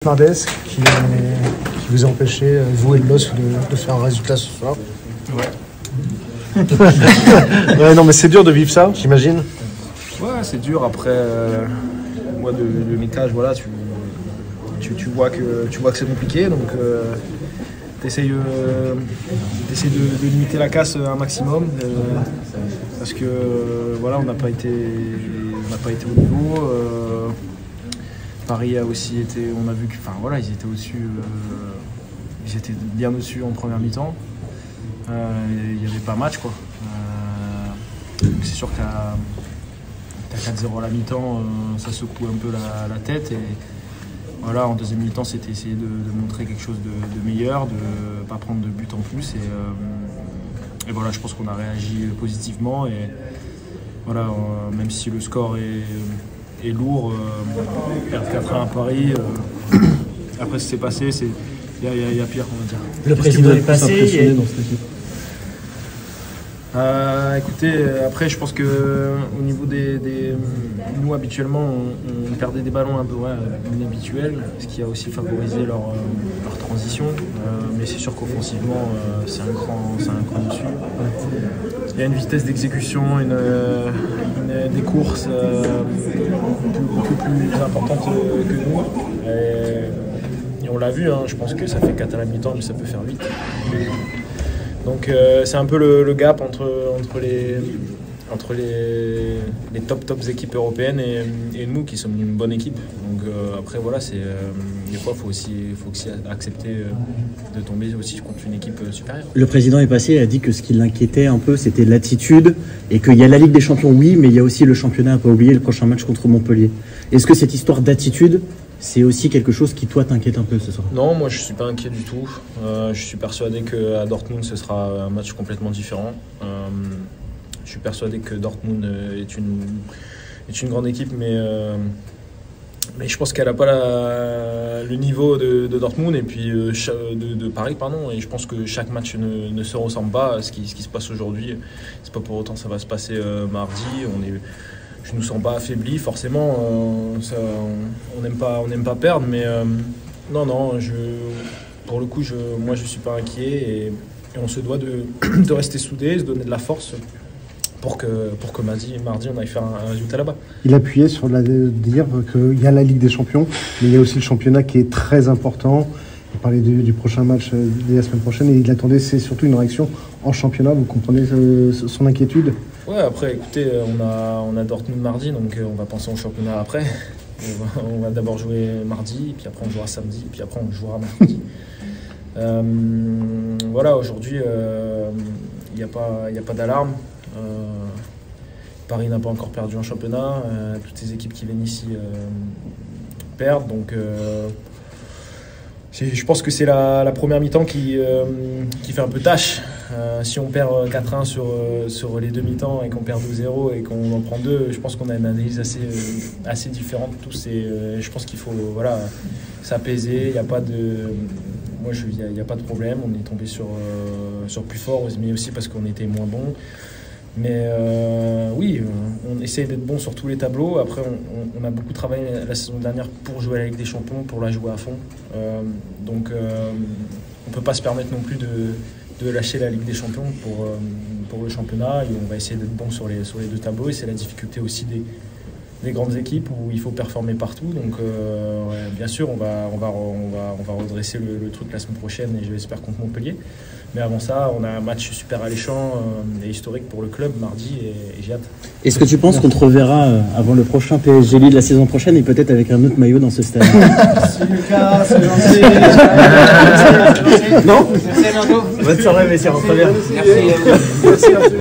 Mardes qui vous a empêché, vous et le LOSC, de faire un résultat ce soir. Ouais. Ouais, non, mais c'est dur de vivre ça, j'imagine. Ouais, c'est dur. Après, moi, de mes tâches, voilà, tu vois que c'est compliqué. Donc, tu essayes de limiter la casse un maximum. Parce que, voilà, on n'a pas été au niveau. Paris a aussi été, on a vu que, enfin voilà, ils étaient au-dessus, ils étaient bien au-dessus en première mi-temps. Il n'y avait pas match quoi. C'est sûr qu'à 4-0 à la mi-temps, ça secoue un peu la tête et voilà, en deuxième mi-temps, c'était essayer de montrer quelque chose de meilleur, de ne pas prendre de but en plus et voilà, je pense qu'on a réagi positivement et voilà, même si le score est lourd, perdre 4-1 à Paris, après ce qui s'est passé, il y a pire, on va dire. Le président est passé. Dans cette équipe. Écoutez, après je pense que au niveau nous habituellement on perdait des ballons un peu inhabituels, ce qui a aussi favorisé leur transition, mais c'est sûr qu'offensivement c'est un cran dessus. Il y a une vitesse d'exécution, des courses beaucoup plus importantes que nous. Et on l'a vu, hein, je pense que ça fait 4 à la mi-temps, mais ça peut faire 8. Donc c'est un peu le gap entre les top équipes européennes et nous qui sommes une bonne équipe. Donc après voilà, des fois faut aussi accepter de tomber aussi contre une équipe supérieure. Le président est passé et a dit que ce qui l'inquiétait un peu c'était l'attitude et qu'il y a la Ligue des Champions, oui, mais il y a aussi le championnat à pas oublier, le prochain match contre Montpellier. Est-ce que cette histoire d'attitude, c'est aussi quelque chose qui, toi, t'inquiète un peu ce soir? Non, moi, je ne suis pas inquiet du tout. Je suis persuadé qu'à Dortmund, ce sera un match complètement différent. Je suis persuadé que Dortmund est une grande équipe, mais je pense qu'elle n'a pas le niveau de Dortmund et puis de Paris, pardon. Et je pense que chaque match ne se ressemble pas à ce qui se passe aujourd'hui. C'est pas pour autant que ça va se passer mardi. Je ne nous sens pas affaibli, forcément, on n'aime pas perdre, mais non, pour le coup, moi je ne suis pas inquiet et on se doit de rester soudés, de donner de la force pour que mardi on aille faire un résultat là-bas. Il appuyait sur dire qu'il y a la Ligue des Champions, mais il y a aussi le championnat qui est très important. Il parlait du prochain match de la semaine prochaine et il attendait, c'est surtout une réaction en championnat. Vous comprenez son inquiétude? Ouais, après, écoutez, on a Dortmund mardi, donc on va penser au championnat après. On va d'abord jouer mardi, puis après on jouera samedi, puis après on jouera mercredi. Voilà, aujourd'hui, il n'y a pas d'alarme. Paris n'a pas encore perdu un championnat. Toutes les équipes qui viennent ici perdent, donc je pense que c'est la première mi-temps qui fait un peu tâche. Si on perd 4-1 sur les deux mi-temps et qu'on perd 2-0 et qu'on en prend 2, je pense qu'on a une analyse assez différente tous et je pense qu'il faut s'apaiser. Il n'y a pas de problème. On est tombé sur plus fort, mais aussi parce qu'on était moins bon. Mais oui, on essaie d'être bon sur tous les tableaux. Après, on a beaucoup travaillé la saison dernière pour jouer à la Ligue des Champions, pour la jouer à fond. Donc, on ne peut pas se permettre non plus de lâcher la Ligue des Champions pour le championnat. Et on va essayer d'être bon sur les deux tableaux. Et c'est la difficulté aussi des grandes équipes où il faut performer partout. Donc, bien sûr, on va redresser le truc la semaine prochaine et je l'espère contre Montpellier. Mais avant ça, on a un match super alléchant et historique pour le club mardi et j'ai hâte. Est-ce que tu penses qu'on te reverra avant le prochain PSG Lille de la saison prochaine et peut-être avec un autre maillot dans ce stade? Merci Lucas, c'est gentil. Non? Bonne soirée, messieurs, rentrez bien. Merci à vous.